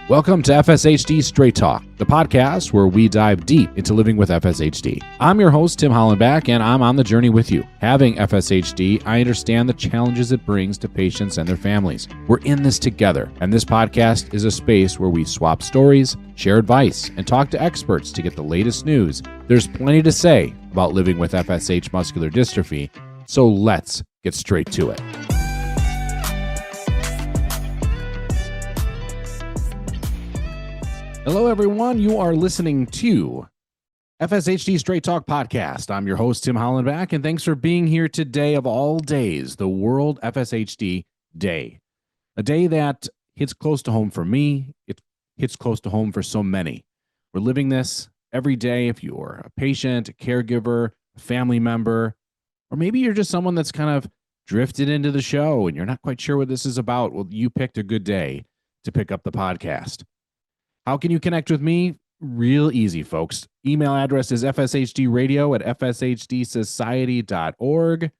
Welcome to FSHD Straight Talk, the podcast where we dive deep into living with FSHD. I'm your host, Tim Hollenbach, and I'm on the journey with you. Having FSHD, I understand the challenges it brings to patients and their families. We're in this together, and this podcast is a space where we swap stories, share advice, and talk to experts to get the latest news. There's plenty to say about living with FSH muscular dystrophy, so let's get straight to it. Hello, everyone. You are listening to FSHD Straight Talk Podcast. I'm your host, Tim Hollenbach, and thanks for being here today of all days, the World FSHD Day. A day that hits close to home for me. It hits close to home for so many. We're living this every day. If you're a patient, a caregiver, a family member, or maybe you're just someone that's kind of drifted into the show and you're not quite sure what this is about, well, you picked a good day to pick up the podcast. How can you connect with me? Real easy, folks. Email address is fshdradio@fshdsociety.org.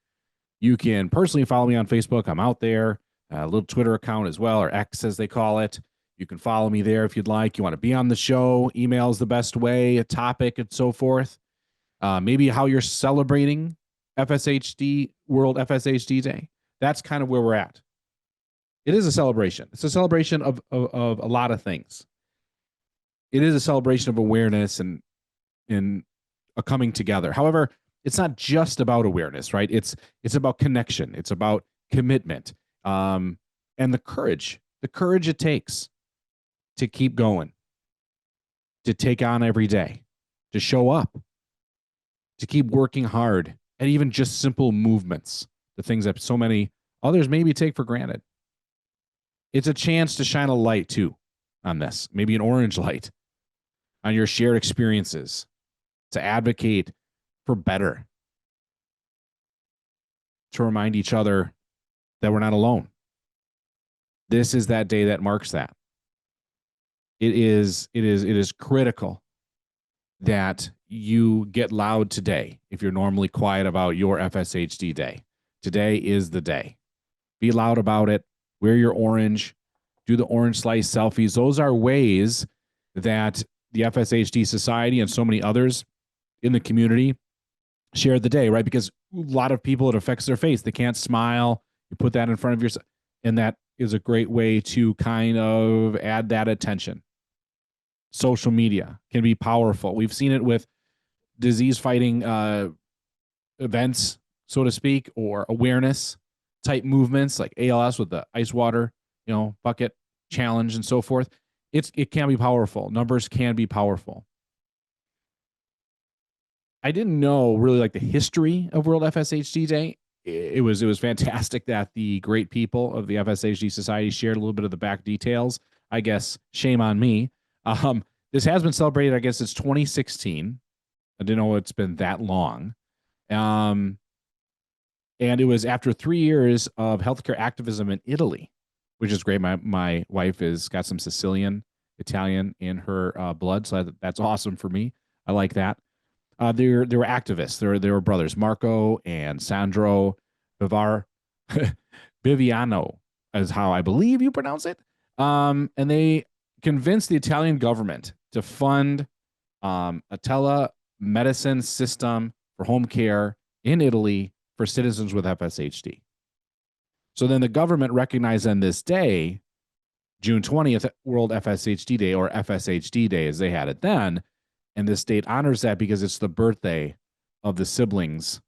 You can personally follow me on Facebook. I'm out there. A little Twitter account as well, or X as they call it. You can follow me there if you'd like. You want to be on the show, email is the best way, a topic and so forth. Maybe how you're celebrating FSHD, World FSHD Day. That's kind of where we're at. It is a celebration. It's a celebration of a lot of things. It is a celebration of awareness and a coming together. However, it's not just about awareness, right? It's about connection. It's about commitment, and the courage it takes to keep going, to take on every day, to show up, to keep working hard, and even just simple movements, the things that so many others maybe take for granted. It's a chance to shine a light too on this, maybe an orange light, on your shared experiences, to advocate for better, to remind each other that we're not alone. This is that day that marks that. It is critical that you get loud today if you're normally quiet about your FSHD day. Today is the day. Be loud about it. Wear your orange. Do the orange slice selfies. Those are ways that the FSHD Society and so many others in the community share the day, right? Because a lot of people, it affects their face. They can't smile. You put that in front of yourself, and that is a great way to kind of add that attention. Social media can be powerful. We've seen it with disease-fighting events, so to speak, or awareness-type movements like ALS with the ice water, bucket challenge and so forth. It can be powerful. Numbers can be powerful. I didn't know really like the history of World FSHD Day. It was fantastic that the great people of the FSHD Society shared a little bit of the back details. I guess shame on me. This has been celebrated, I guess, since 2016. I didn't know it's been that long. And it was after 3 years of healthcare activism in Italy, which is great. My wife has got some Sicilian, Italian in her blood, so that's awesome for me. I like that. They were activists. They were brothers, Marco and Sandro Viviano, is how I believe you pronounce it. And they convinced the Italian government to fund a telemedicine system for home care in Italy for citizens with FSHD. So then the government recognized on this day, June 20th, World FSHD Day, or FSHD Day as they had it then, and this date honors that because it's the birthday of the siblings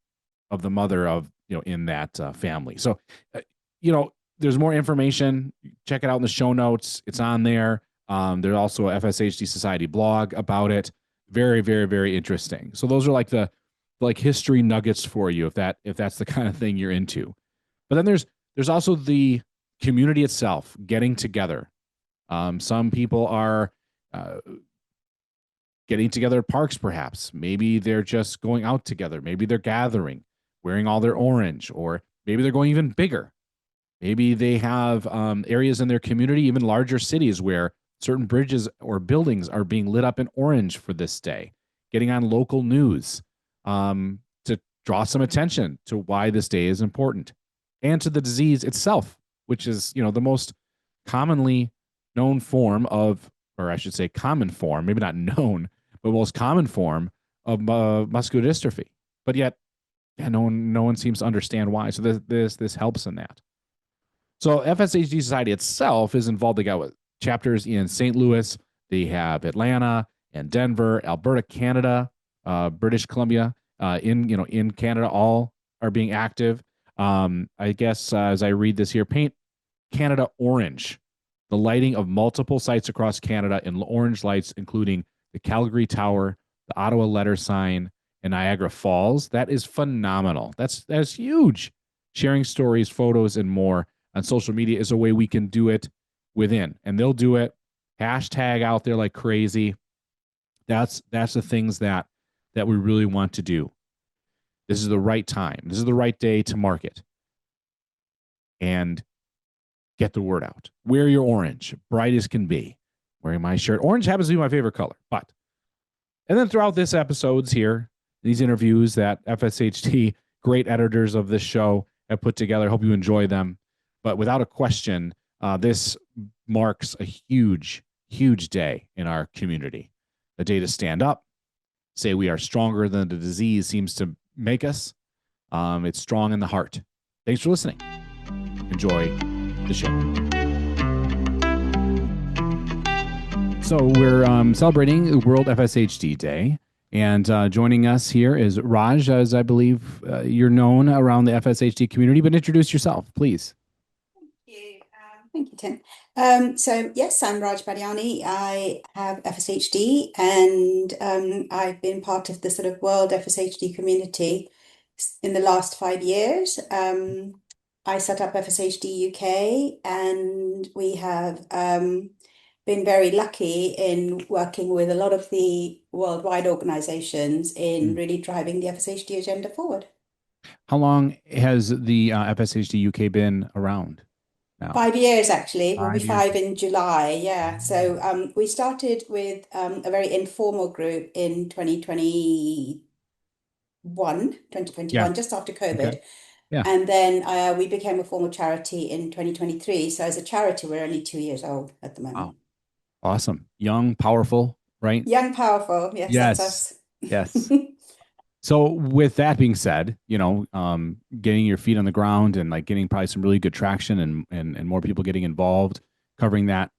of the mother of, in that family. So, there's more information. Check it out in the show notes. It's on there. There's also a FSHD Society blog about it. Very, very, very interesting. So those are like the history nuggets for you if that's the kind of thing you're into. But then there's also the community itself getting together. Some people are getting together at parks, perhaps. Maybe they're just going out together. Maybe they're gathering, wearing all their orange, or maybe they're going even bigger. Maybe they have areas in their community, even larger cities, where certain bridges or buildings are being lit up in orange for this day, getting on local news to draw some attention to why this day is important and to the disease itself, which is, the most commonly known form of, or I should say, common form, maybe not known, but most common form of muscular dystrophy. But yet, yeah, no one seems to understand why. So this helps in that. So FSHD Society itself is involved. They got what, chapters in St. Louis, they have Atlanta and Denver, Alberta, Canada, British Columbia, in Canada, all are being active. I guess as I read this here, paint Canada orange. The lighting of multiple sites across Canada in orange lights, including the Calgary Tower, the Ottawa letter sign, and Niagara Falls. That is phenomenal. That's huge. Sharing stories, photos, and more on social media is a way we can do it within, and they'll do it. Hashtag out there like crazy. That's the things that we really want to do. This is the right time. This is the right day to market and get the word out. Wear your orange, bright as can be. Wearing my shirt. Orange happens to be my favorite color, but. And then throughout this episodes here, these interviews that FSHD, great editors of this show, have put together. I hope you enjoy them. But without a question, this marks a huge, huge day in our community. A day to stand up, say we are stronger than the disease seems to make us. It's strong in the heart. Thanks for listening. Enjoy the show. So we're celebrating World FSHD Day. And joining us here is Raj, as I believe you're known around the FSHD community, but introduce yourself, please. Thank you, Tim. So yes, I'm Raj Badiani. I have FSHD and I've been part of the sort of world FSHD community in the last 5 years. I set up FSHD UK and we have been very lucky in working with a lot of the worldwide organizations in really driving the FSHD agenda forward. How long has the FSHD UK been around now? 5 years, actually. We'll be 5 years. 5 in July. Yeah. So we started with a very informal group in 2021, just after COVID. Okay. Yeah. And then we became a formal charity in 2023. So as a charity, we're only 2 years old at the moment. Wow. Awesome. Young, powerful, right? Young, powerful. Yes, that's us. Yes. So with that being said, getting your feet on the ground and like getting probably some really good traction and more people getting involved, covering that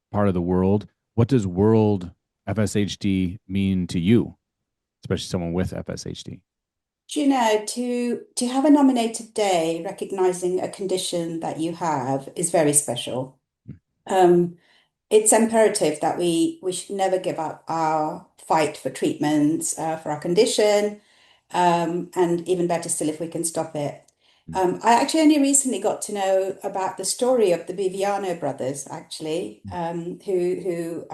part of the world. What does World FSHD mean to you, especially someone with FSHD? Do you know, to have a nominated day recognizing a condition that you have is very special. Um, it's imperative that we should never give up our fight for treatments for our condition, and even better still if we can stop it. I actually only recently got to know about the story of the Viviano brothers, actually, who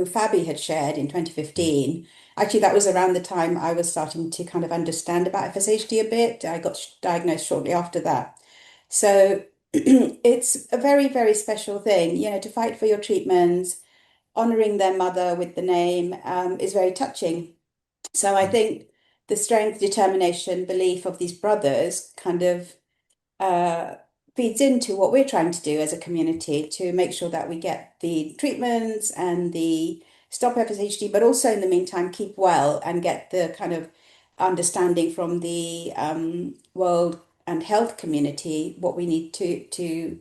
Fabi had shared in 2015. Actually, that was around the time I was starting to kind of understand about FSHD a bit. I got diagnosed shortly after that. So it's a very, very special thing, to fight for your treatments, honoring their mother with the name, is very touching. So I think the strength, determination, belief of these brothers kind of uh, feeds into what we're trying to do as a community to make sure that we get the treatments and the stop FSHD, but also in the meantime keep well and get the kind of understanding from the world and health community what we need to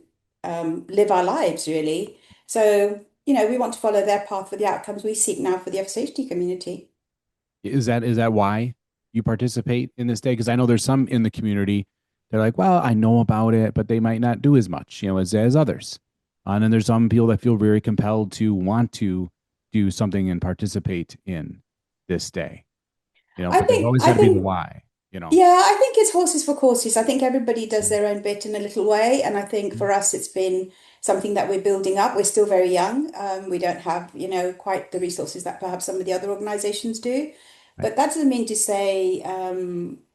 live our lives really. So we want to follow their path for the outcomes we seek now for the FSHD community. Is that why you participate in this day? Because I know there's some in the community. They're like, well, I know about it, but they might not do as much, as others. And then there's some people that feel very compelled to want to do something and participate in this day. I But there's think always I got to be the think why. Yeah, I think it's horses for courses. I think everybody does their own bit in a little way. And I think for us, it's been something that we're building up. We're still very young. We don't have, quite the resources that perhaps some of the other organizations do. Right. But that doesn't mean to say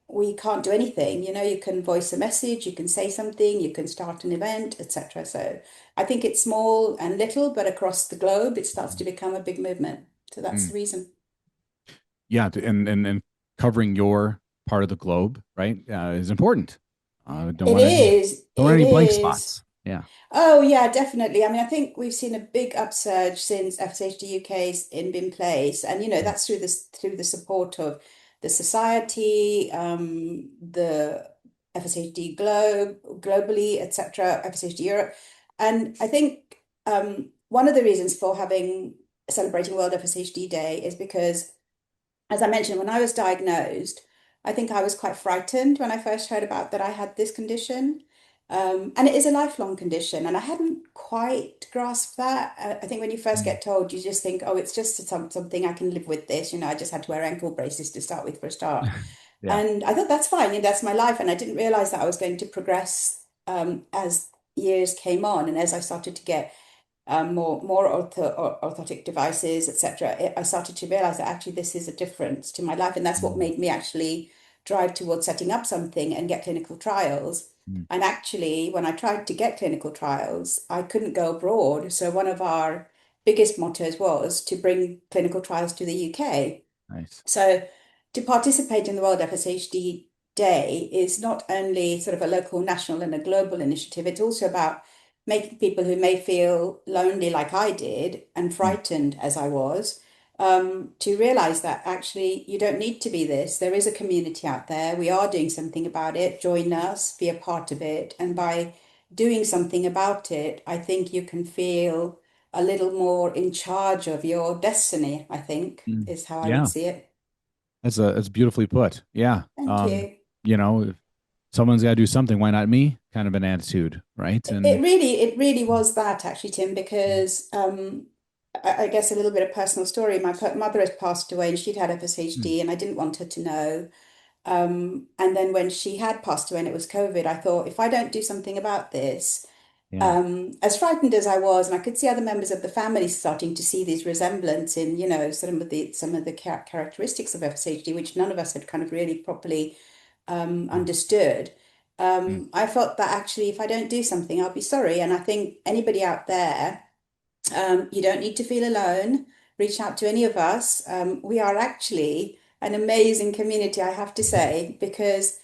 we can't do anything. You can voice a message, you can say something, you can start an event, etc. So I think it's small and little, but across the globe, it starts to become a big movement. So that's the reason. Yeah, and covering your part of the globe, right, is important. Don't It want any is. don't want It any blank is. spots. Yeah. Oh yeah, definitely. I mean, I think we've seen a big upsurge since FSHD UK's been in place, and Mm, that's through the support of the society, the FSHD globally, etc., FSHD Europe, and I think one of the reasons for having celebrating World FSHD Day is because, as I mentioned, when I was diagnosed, I think I was quite frightened when I first heard about that I had this condition. And it is a lifelong condition, and I hadn't quite grasped that. I think when you first mm. get told, you just think, oh, it's just something I can live with this. I just had to wear ankle braces to start with for a start. Yeah. And I thought that's fine, that's my life. And I didn't realize that I was going to progress as years came on and as I started to get more orthotic devices, etc. I started to realize that actually this is a difference to my life, and that's what Mm, made me actually drive towards setting up something and get clinical trials. mm, And actually, when I tried to get clinical trials, I couldn't go abroad. So one of our biggest mottos was to bring clinical trials to the UK. nice. So to participate in the World FSHD Day is not only sort of a local, national, and a global initiative, it's also about making people who may feel lonely like I did and Mm, frightened as I was, to realize that actually you don't need to be this. There is a community out there. We are doing something about it. Join us, be a part of it. And by doing something about it, I think you can feel a little more in charge of your destiny, I think, mm. is how I would Yeah. see it. That's beautifully put. Yeah. Thank you. If someone's got to do something, why not me? Kind of an attitude, right? And It really was that actually, Tim, because I guess a little bit of personal story. My mother had passed away and she'd had mm, FSHD, and I didn't want her to know. And then when she had passed away and it was COVID, I thought if I don't do something about this, yeah. as frightened as I was, and I could see other members of the family starting to see these resemblance in, some of the characteristics of FSHD, which none of us had kind of really properly Mm, understood. mm, I felt that actually, if I don't do something, I'll be sorry. And I think anybody out there, you don't need to feel alone. Reach out to any of us. We are actually an amazing community, I have to say, because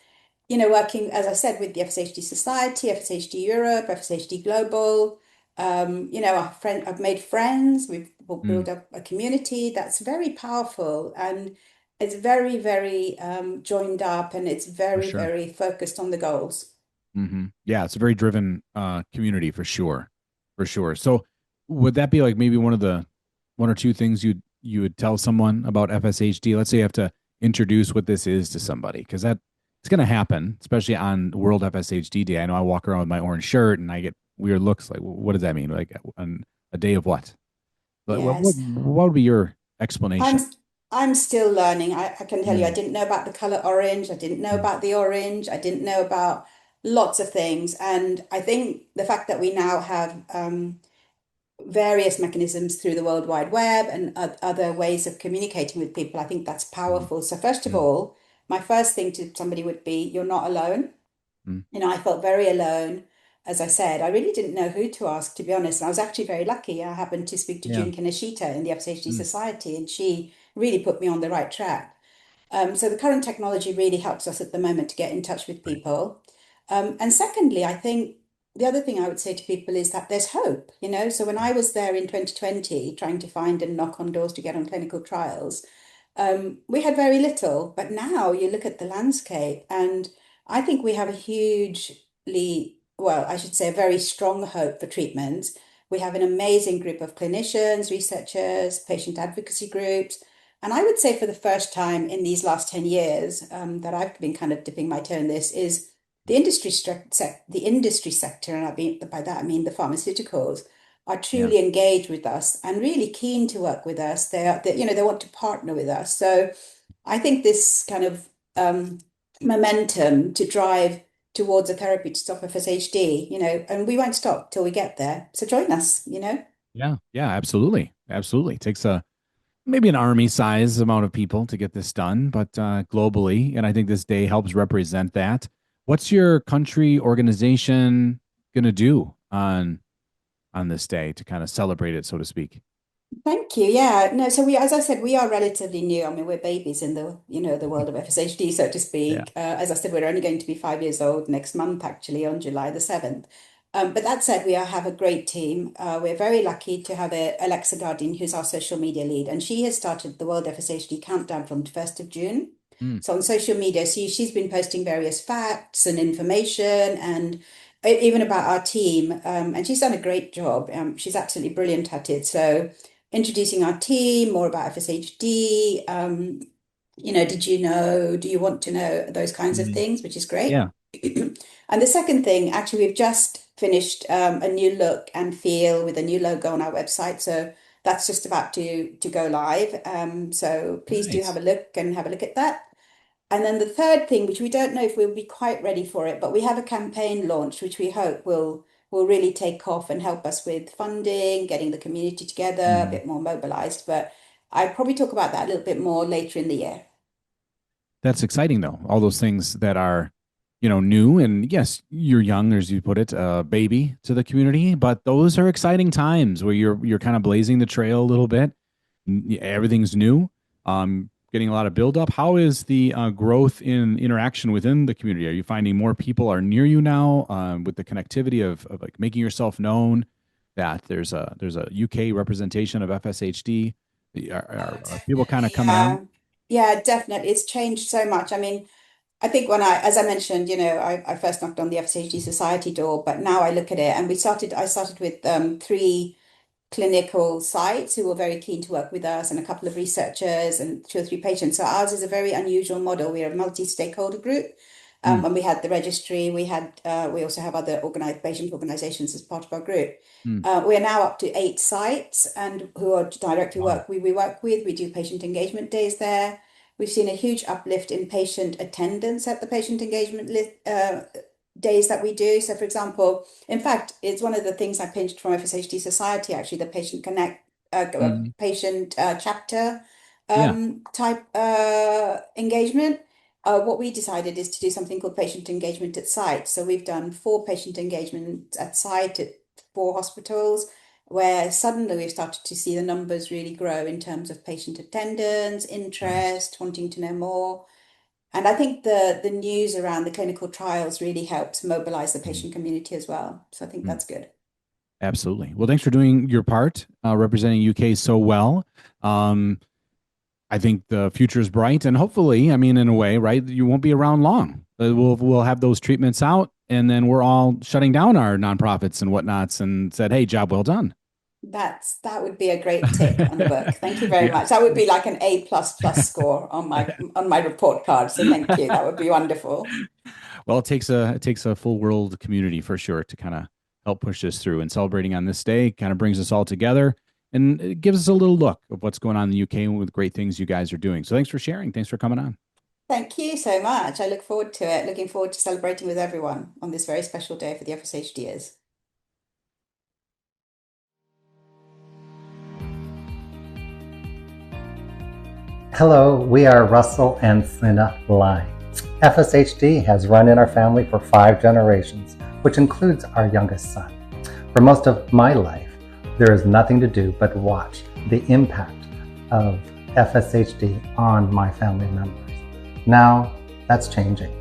working, as I said, with the FSHD Society, FSHD Europe, FSHD Global, I've made friends, we've built mm, up a community that's very powerful and it's very, very joined up and it's for very, sure. very focused on the goals. Yeah, it's a very driven community for sure. For sure. So would that be like maybe one or two things you would tell someone about FSHD? Let's say you have to introduce what this is to somebody, because that it's gonna happen, especially on World FSHD Day. I know I walk around with my orange shirt and I get weird looks like, what does that mean? Like on a day of what? But Yes. what would be your I'm explanation? I'm still learning. I can tell you, I Mm, didn't know about the color orange. I didn't know mm, about the orange. I didn't know about lots of things. And I think the fact that we now have various mechanisms through the World Wide Web and other ways of communicating with people, I think that's mm, powerful. So first of mm, all, my first thing to somebody would be, you're not alone. mm. I felt very alone. As I said, I really didn't know who to ask, to be honest. And I was actually very lucky. I happened to speak to Yeah. June Kaneshita in the FSHD Mm, Society, and she really put me on the right track. So the current technology really helps us at the moment to get in touch with right. people. And secondly, I think the other thing I would say to people is that there's hope. So when I was there in 2020 trying to find and knock on doors to get on clinical trials, we had very little, but now you look at the landscape, and I think we have a I should say, a very strong hope for treatments. We have an amazing group of clinicians, researchers, patient advocacy groups. And I would say for the first time in these last 10 years, that I've been kind of dipping my toe in this, is the industry sector, and by that I mean the pharmaceuticals, are Yeah. truly engaged with us and really keen to work with us. They want to partner with us. So I think this kind of momentum to drive towards a therapy to stop FSHD, and we won't stop till we get there. So join us. Yeah. Yeah, absolutely. Absolutely. It takes a maybe an army size amount of people to get this done, but globally, and I think this day helps represent that. What's your country organization gonna do on this day to kind of celebrate it, so to speak? Thank you. Yeah, no, so as I said, we are relatively new. I mean, we're babies in the world of FSHD, so to Yeah. speak. As I said, we're only going to be 5 years old next month, actually, on July the 7th. But that said, have a great team. We're very lucky to have Alexa Guardian, who's our social media lead, and she has started the World FSHD Countdown from the 1st of June. Mm, So on social media, she's been posting various facts and information and even about our team. And she's done a great job. She's absolutely brilliant at it. So introducing our team, more about FSHD, did you know, do you want to know, those kinds of mm, things, which is great. yeah. And the second thing, actually, we've just finished a new look and feel with a new logo on our website. So that's just about to go live. So please do Nice. have a look at that. And then the third thing, which we don't know if we'll be quite ready for it, but we have a campaign launch, which we hope will really take off and help us with funding, getting the community together, a Mm. bit more mobilized. But I'll probably talk about that a little bit more later in the year. That's exciting, though. All those things that are, new. And yes, you're young, as you put it, a baby to the community. But those are exciting times where you're kind of blazing the trail a little bit. Everything's new. Getting a lot of buildup. How is the growth in interaction within the community? Are you finding more people are near you now with the connectivity of like making yourself known? That there's a UK representation of FSHD. Oh, Are people kind of definitely. coming out? Yeah, definitely. It's changed so much. I mean, I think as I mentioned, I first knocked on the FSHD Society door, but now I look at it and I started with three clinical sites who were very keen to work with us and a couple of researchers and two or three patients. So ours is a very unusual model. We're a multi-stakeholder group. Mm, And we had the registry, we also have other patient organizations as part of our group. mm. We are now up to 8 sites and who are directly Wow. we work with. We do patient engagement days there. We've seen a huge uplift in patient attendance at the patient engagement days that we do. So, for example, in fact, it's one of the things I pinched from FSHD Society, actually, the Mhm. patient chapter Yeah. type engagement. What we decided is to do something called patient engagement at site. So we've done 4 patient engagements at site at 4 hospitals, where suddenly we've started to see the numbers really grow in terms of patient attendance, Nice. interest, wanting to know more. And I think the news around the clinical trials really helps mobilize the Mm, patient community as well. So I think mm. that's good. Absolutely. Well, thanks for doing your part, representing UK so well. Um, I think the future is bright, and hopefully, I mean, in a way, right, you won't be around long. We'll have those treatments out, and then we're all shutting down our nonprofits and whatnots, and said, "Hey, job well done." That would be a great tick on the book. Thank you very Yeah. much. That would be like an A++ score on my report card. So thank you. That would be wonderful. Well, it takes a full world community for sure to kind of help push this through. And celebrating on this day kind of brings us all together, and it gives us a little look of what's going on in the UK and with great things you guys are doing. So thanks for sharing. Thanks for coming on. Thank you so much. I look forward to it. Looking forward to celebrating with everyone on this very special day for the FSHDers. Hello, we are Russell and Senna Lai. FSHD has run in our family for 5 generations, which includes our youngest son. For most of my life, there is nothing to do but watch the impact of FSHD on my family members. Now, that's changing.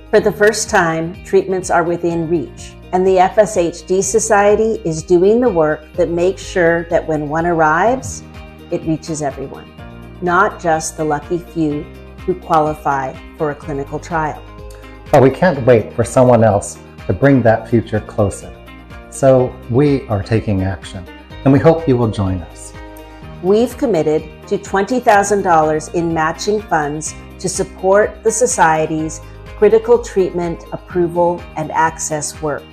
For the first time, treatments are within reach, and the FSHD Society is doing the work that makes sure that when one arrives, it reaches everyone, not just the lucky few who qualify for a clinical trial. But we can't wait for someone else to bring that future closer. So we are taking action, and we hope you will join us. We've committed to $20,000 in matching funds to support the Society's critical treatment approval and access work.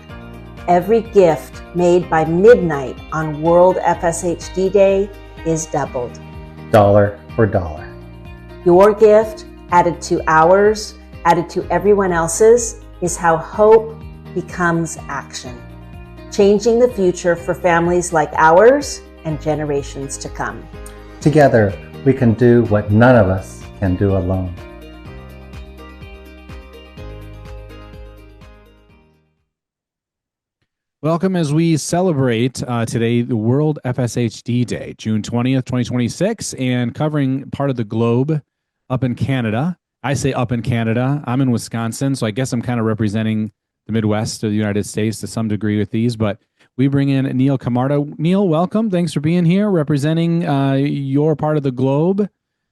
Every gift made by midnight on World FSHD Day is doubled. Dollar for dollar. Your gift, added to ours, added to everyone else's, is how hope becomes action, changing the future for families like ours and generations to come. Together, we can do what none of us can do alone. Welcome as we celebrate today the World FSHD Day, June 20th, 2026, and covering part of the globe up in Canada. I say up in Canada. I'm in Wisconsin, so I guess I'm kind of representing the Midwest of the United States to some degree with these, but we bring in Neil Camarta. Neil, welcome. Thanks for being here, representing your part of the globe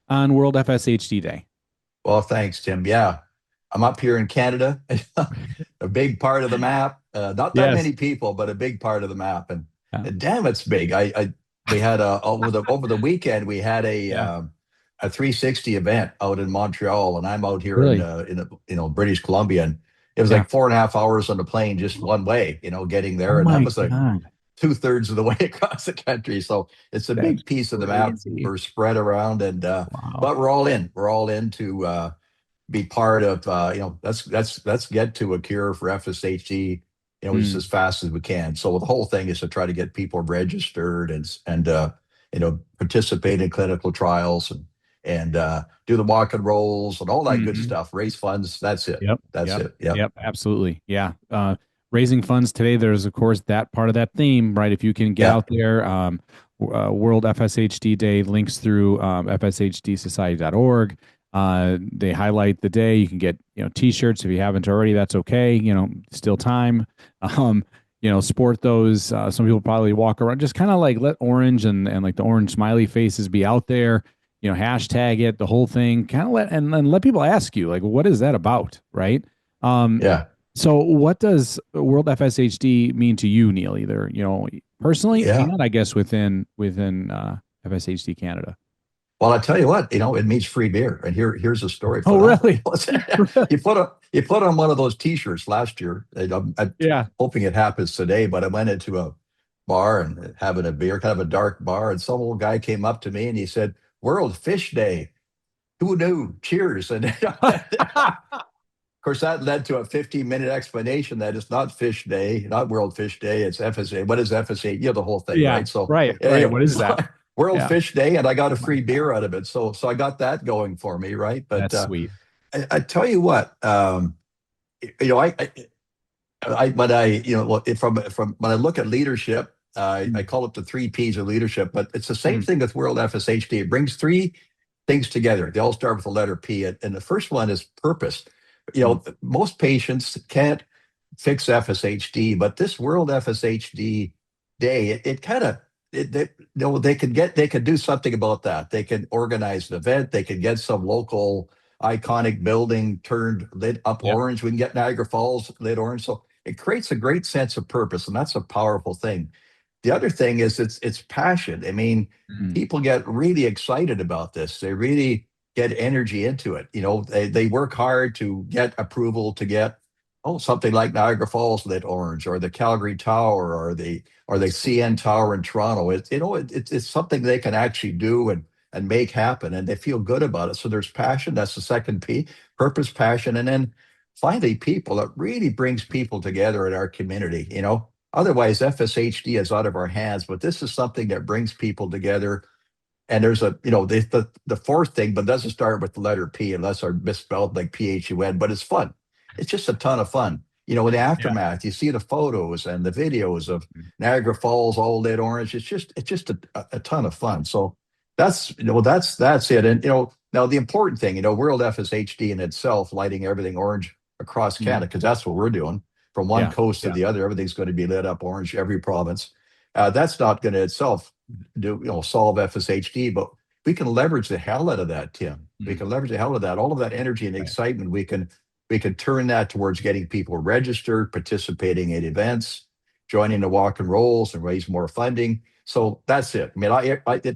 on World FSHD Day. Well, thanks, Tim. Yeah, I'm up here in Canada, a big part of the map. Not that many people, but a big part of the map, and damn, it's big. We had over the weekend we had a 360 event out in Montreal, and I'm out here in British Columbia, and it was like 4.5 hours on the plane just one way, getting there, and that was like 2/3 of the way across the country. So it's a big piece of the map. We're spread around, and but we're all in. We're all in to be part of. Let's get to a cure for FSHD. Just as fast as we can. So the whole thing is to try to get people registered and participate in clinical trials and do the walk and rolls and all that good stuff. Raise funds. That's it. That's it. Yep. Absolutely. Yeah. Raising funds today. There's of course that part of that theme, right? If you can get out there, World FSHD Day links through FSHDsociety.org. They highlight the day. You can get t-shirts if you haven't already. That's okay. Still time. Sport those. Some people probably walk around, just kind of like let orange and like the orange smiley faces be out there. Hashtag it, the whole thing. Kind of let people ask you, like, what is that about, right? So what does World FSHD mean to you, Neil? Either personally, and I guess within FSHD Canada. Well, I tell you what, it means free beer, and here's a story. Oh, really? You put on one of those T-shirts last year. I'm hoping it happens today, but I went into a bar and having a beer, kind of a dark bar, and some old guy came up to me and he said, "World Fish Day. Who knew? Cheers!" And of course, that led to a 15-minute explanation that it's not Fish Day, not World Fish Day. It's FSA. What is FSA? The whole thing, right? So, right. What is that? World Fish Day, and I got a free beer out of it. So I got that going for me, right? But that's sweet. I tell you what, when I look at leadership, I call it the 3 Ps of leadership, but it's the same thing with World FSHD. It brings 3 things together. They all start with the letter P, and the first one is purpose. Most patients can't fix FSHD, but this World FSHD Day, they could do something about that. They can organize an event. They can get some local iconic building lit up orange. We can get Niagara Falls lit orange. So it creates a great sense of purpose, and that's a powerful thing. The other thing is it's passion. I mean, people get really excited about this. They really get energy into it. They work hard to get approval to get something like Niagara Falls lit orange, or the Calgary Tower, or the CN Tower in Toronto. It's something they can actually do and make happen, and they feel good about it. So there's passion. That's the second P, purpose, passion, and then finally people. That really brings people together in our community. Otherwise FSHD is out of our hands, but this is something that brings people together. And there's the fourth thing, but doesn't start with the letter P unless are misspelled like PHUN, but it's fun. It's just a ton of fun. In the aftermath, you see the photos and the videos of Niagara Falls all lit orange. It's just a ton of fun. So that's it. And now the important thing, World FSHD in itself, lighting everything orange across Canada, because that's what we're doing. From one coast to the other, everything's going to be lit up orange, every province. That's not going to itself solve FSHD, but we can leverage the hell out of that, Tim. We can leverage the hell out of that. All of that energy and excitement, we can turn that towards getting people registered, participating in events, joining the walk and rolls, and raise more funding. So that's it. I mean,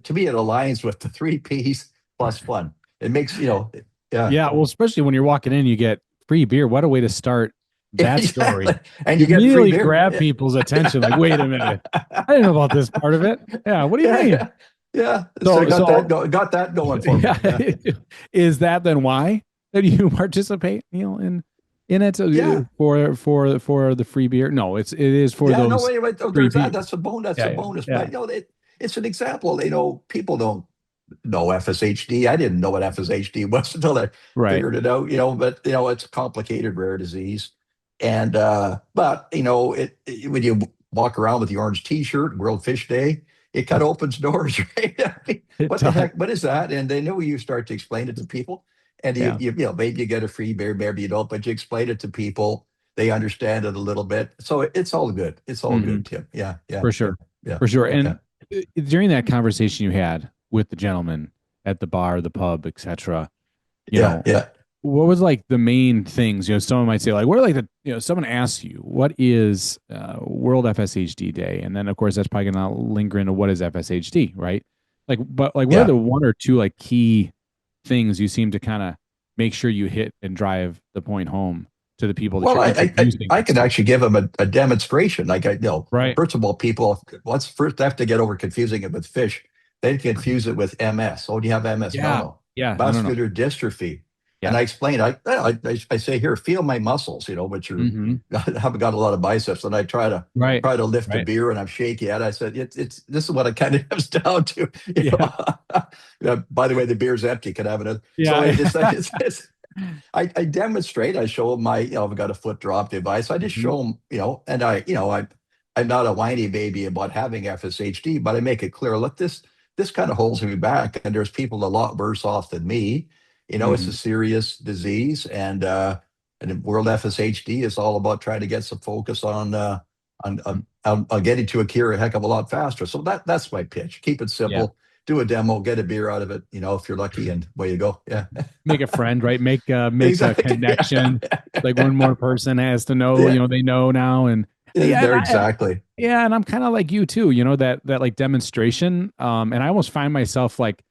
to me, it aligns with the 3 Ps plus fun. It makes, Yeah, well, especially when you're walking in, you get free beer. What a way to start that story. And you immediately grab people's attention. Like, wait a minute. I didn't know about this part of it. Yeah. What do you mean? Yeah. So got that going for me. Yeah. Is that then why that you participate, in it for the free beer? No, it is for those. No, wait, there's that. That's a bonus. That's a bonus. Yeah. But it's an example. People don't know FSHD. I didn't know what FSHD was until I figured it out. But it's a complicated rare disease. And but when you walk around with the orange T-shirt, World Fish Day, it kind of opens doors, right? I mean, what the heck? What is that? And they know you start to explain it to people, and you maybe you get a free beer, maybe you don't, but you explain it to people. they understand it a little bit. So it's all good. It's all good, Tim. Yeah, yeah, For sure. yeah, For sure. And yeah. during that conversation you had with the gentleman at the bar, the pub, etc., you Yeah, know, yeah. what was like the main things? Someone might say like, what are like someone asks you, what is World FSHD Day? And then of course that's probably gonna linger into what is FSHD, right? Like, but like, what are Yeah. the one or two like key things you seem to kind of make sure you hit and drive the point home to the people that Well, you're introducing? I can actually give them a demonstration. Like Right. first of all, people first they have to get over confusing it with fish. They confuse it with MS. Oh, do you have MS? Yeah. No. Yeah. No. Muscular dystrophy. And Yeah. I explain, I say, here, feel my muscles, which are, Mm-hmm. I haven't got a lot of biceps, and I try to Right. lift a Right. beer, and I'm shaky. And I said, this is what it kind of comes down to. Yeah. By the way, the beer's empty. Can I have another? Yeah. So I demonstrate. I show them I've got a foot drop device. I just show them, and I'm not a whiny baby about having FSHD, but I make it clear. Look, this kind of holds me back, and there's people a lot worse off than me. It's a serious disease, and World FSHD is all about trying to get some focus on getting to a cure a heck of a lot faster. So that's my pitch. Keep it simple. Yeah. Do a demo, get a beer out of it, if you're lucky, and away you go. Yeah. Make a friend, right? Make Exactly. a connection. Like one more person has to know, they know now. And exactly. Yeah. And I'm kind of like you too, that like demonstration. And I almost find myself like,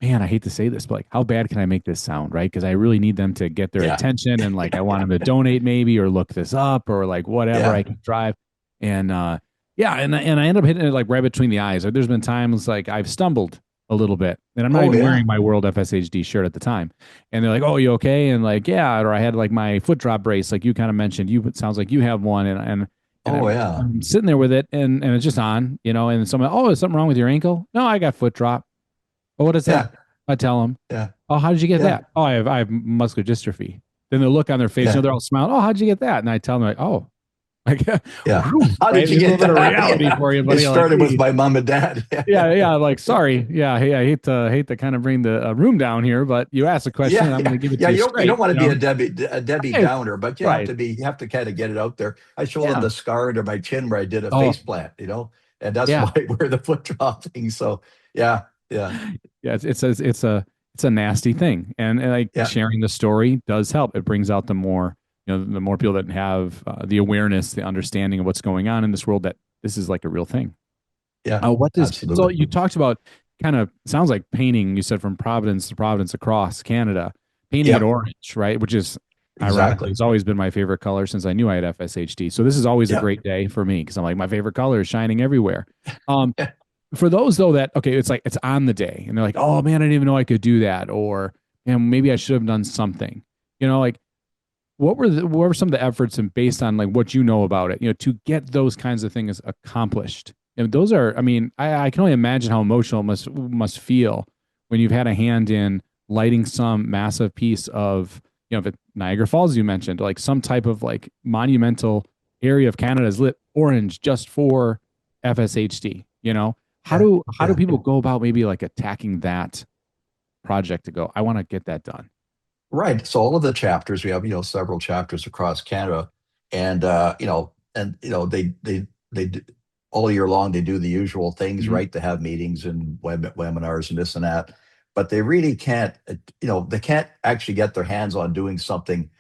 man, I hate to say this, but like, how bad can I make this sound? Right. Because I really need them to get their attention, and like, I want them to donate maybe, or look this up, or like whatever I can drive. And, and I end up hitting it like right between the eyes. There's been times like I've stumbled a little bit, and I'm not even wearing my World FSHD shirt at the time. And they're like, "Oh, you okay?" And like, yeah, or I had like my foot drop brace, like you kind of mentioned. It sounds like you have one, and I'm sitting there with it, and it's just on, And someone, "Oh, is something wrong with your ankle?" "No, I got foot drop." "Oh, what is that?" I tell them. Yeah. "Oh, how did you get that?" "Oh, I have muscular dystrophy." Then the look on their face, they're all smiling. "Oh, how'd you get that?" And I tell them like, "Oh." Like, how did you get a little reality for you, buddy? It started with my mom and dad. Yeah. Like, sorry. Yeah. Hey, I hate to kind of bring the room down here, but you asked a question. I'm going to give it to you. You don't want to be a Debbie Downer, but you have to kind of get it out there. I showed them the scar under my chin where I did a face plant, and that's why I wear the foot drop thing. So yeah. It's a nasty thing, and like sharing the story does help. It brings out the more people that have the awareness, the understanding of what's going on in this world, that this is like a real thing. Yeah. Absolutely. So you talked about kind of, sounds like painting, you said from Providence to Providence across Canada, painting it orange, right? Which is ironically, it's always been my favorite color since I knew I had FSHD. So this is always a great day for me, because I'm like, my favorite color is shining everywhere. For those though that, okay, it's like, it's on the day and they're like, "Oh man, I didn't even know I could do that." Or, maybe I should have done something, like, what were some of the efforts, and based on like what you know about it, to get those kinds of things accomplished? And those are, I can only imagine how emotional it must feel when you've had a hand in lighting some massive piece of, Niagara Falls, you mentioned, like some type of like monumental area of Canada is lit orange just for FSHD, How do people go about maybe like attacking that project to go, I want to get that done? Right. So all of the chapters, we have, several chapters across Canada, and they all year long, they do the usual things, right? They have meetings and webinars and this and that, but they really can't, they can't actually get their hands on doing something,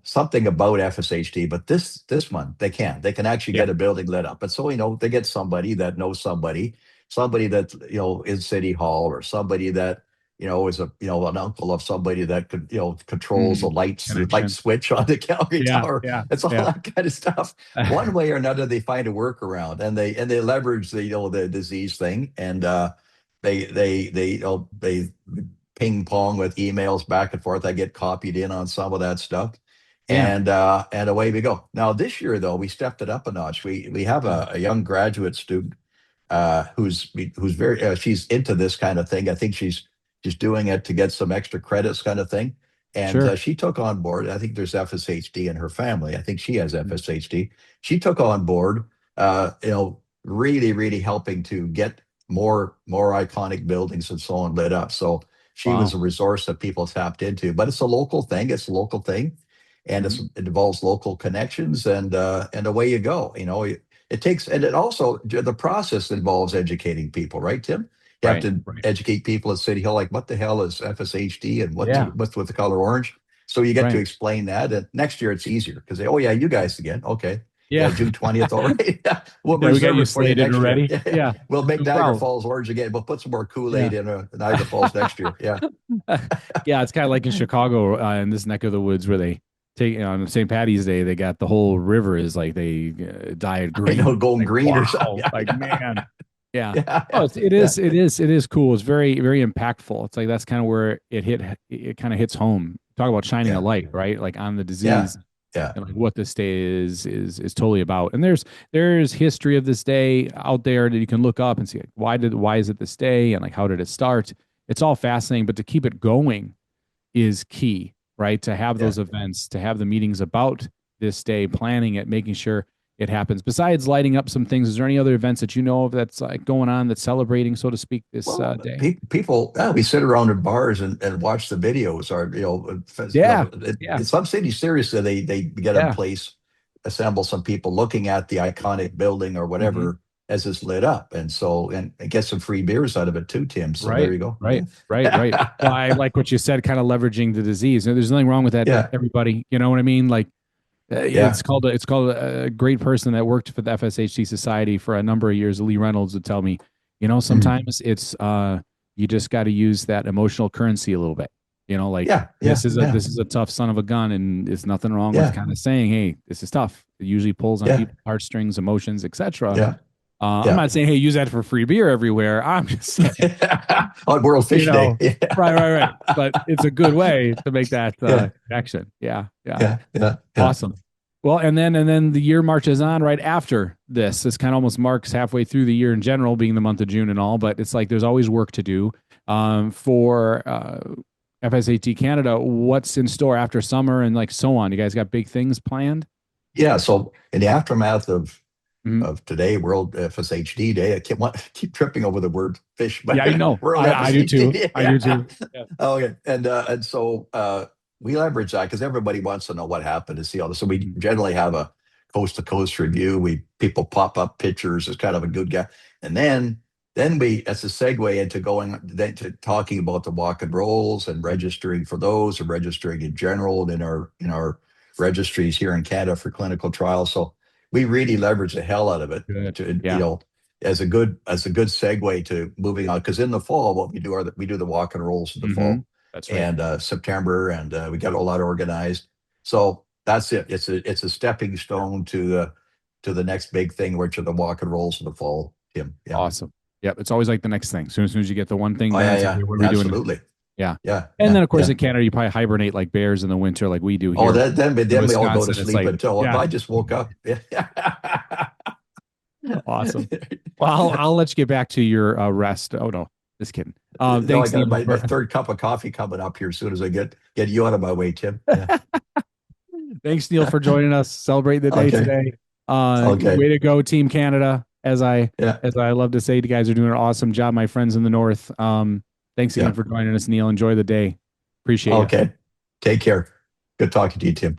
something about FSHD. But this one, they can actually get a building lit up. And so, they get somebody that knows somebody that, in City Hall, or somebody that, is an uncle of somebody that could, controls the light switch on the Calgary Tower. It's all that kind of stuff. One way or another, they find a workaround, and they leverage the disease thing, and they ping pong with emails back and forth. I get copied in on some of that stuff. And away we go. Now this year though, we stepped it up a notch. We have a young graduate student who's very she's into this kind of thing. I think she's doing it to get some extra credits, kind of thing. And she took on board, I think there's FSHD in her family. I think she has FSHD. She took on board, really, really helping to get more iconic buildings and so on lit up. So she was a resource that people tapped into. But it's a local thing. and it involves local connections, and away you go. It takes, and it also, the process involves educating people, right, Tim? You have to educate people at City Hill, like, what the hell is FSHD and what's with the color orange? So you get to explain that. And next year it's easier because they, oh yeah, you guys again. Okay. Yeah, June 20th. All right. We'll reserve it for you next already. year. Yeah. We'll make Niagara Falls orange again. We'll put some more Kool-Aid in Niagara Falls next year. Yeah. Yeah, it's kind of like in Chicago, in this neck of the woods, where they take on St. Patty's Day, they got the whole river is like they dye it green. Going like, green wow, or something. man. Yeah. Oh, it is cool. It's very, very impactful. It's like that's kind of where it kind of hits home. Talk about shining a light, right? Like on the disease. Yeah. And like what this day is totally about. And there's history of this day out there that you can look up and see, like, why is it this day, and like how did it start? It's all fascinating, but to keep it going is key, right? To have those events, to have the meetings about this day, planning it, making sure it happens. Besides lighting up some things, is there any other events that you know of that's like going on, that's celebrating, so to speak, this day? People, we sit around in bars and watch the videos. Or in some cities, seriously, they get in place, assemble some people looking at the iconic building or whatever as it's lit up, and get some free beers out of it too, Tim. So there you go. Right. Well, I like what you said, kind of leveraging the disease. There's nothing wrong with that. Everybody, you know what I mean? Like. It's called a great person that worked for the FSHD Society for a number of years. Lee Reynolds would tell me, sometimes it's you just got to use that emotional currency a little bit. This is a tough son of a gun, and it's nothing wrong with kind of saying, hey, this is tough. It usually pulls on people's heartstrings, emotions, etc. I'm not saying, hey, use that for free beer everywhere. I'm just saying on World Fish Day. Right. But it's a good way to make that connection. Yeah. Awesome. Well, and then the year marches on right after this. This kind of almost marks halfway through the year in general, being the month of June and all, but it's like there's always work to do for FSHD Canada. What's in store after summer and like so on? You guys got big things planned? Yeah. So in the aftermath of today, World FSHD Day, I keep tripping over the word fish. But I know. I do too. I do too. Yeah. Okay. And so we leverage that because everybody wants to know what happened to see all this. So we generally have a coast to coast review. People pop up pictures as kind of a good guy. And then we, as a segue into to talking about the walk and rolls and registering for those, and registering in general in our registries here in Canada for clinical trials. So we really leverage the hell out of it as a good segue to moving on. Because in the fall, what we do we do the walk and rolls in the fall. That's right. And September, and we got a lot organized. So that's it. It's a stepping stone to the next big thing, which are the walk and rolls in the fall, Tim. Yeah. Awesome. Yep. It's always like the next thing. As soon as you get the one thing, what are we absolutely doing? Yeah. And then of course in Canada, you probably hibernate like bears in the winter, like we do here. Oh, then we all go to sleep until I just woke up. Awesome. Well, I'll let you get back to your rest. Oh no, just kidding. Thanks, I got my third cup of coffee coming up here as soon as I get you out of my way, Tim. Yeah. Thanks, Neil, for joining us. Celebrate the day today. Way to go, Team Canada. As I love to say, you guys are doing an awesome job, my friends in the North. Thanks again for joining us, Neil. Enjoy the day. Appreciate it. Okay. Take care. Good talking to you, Tim.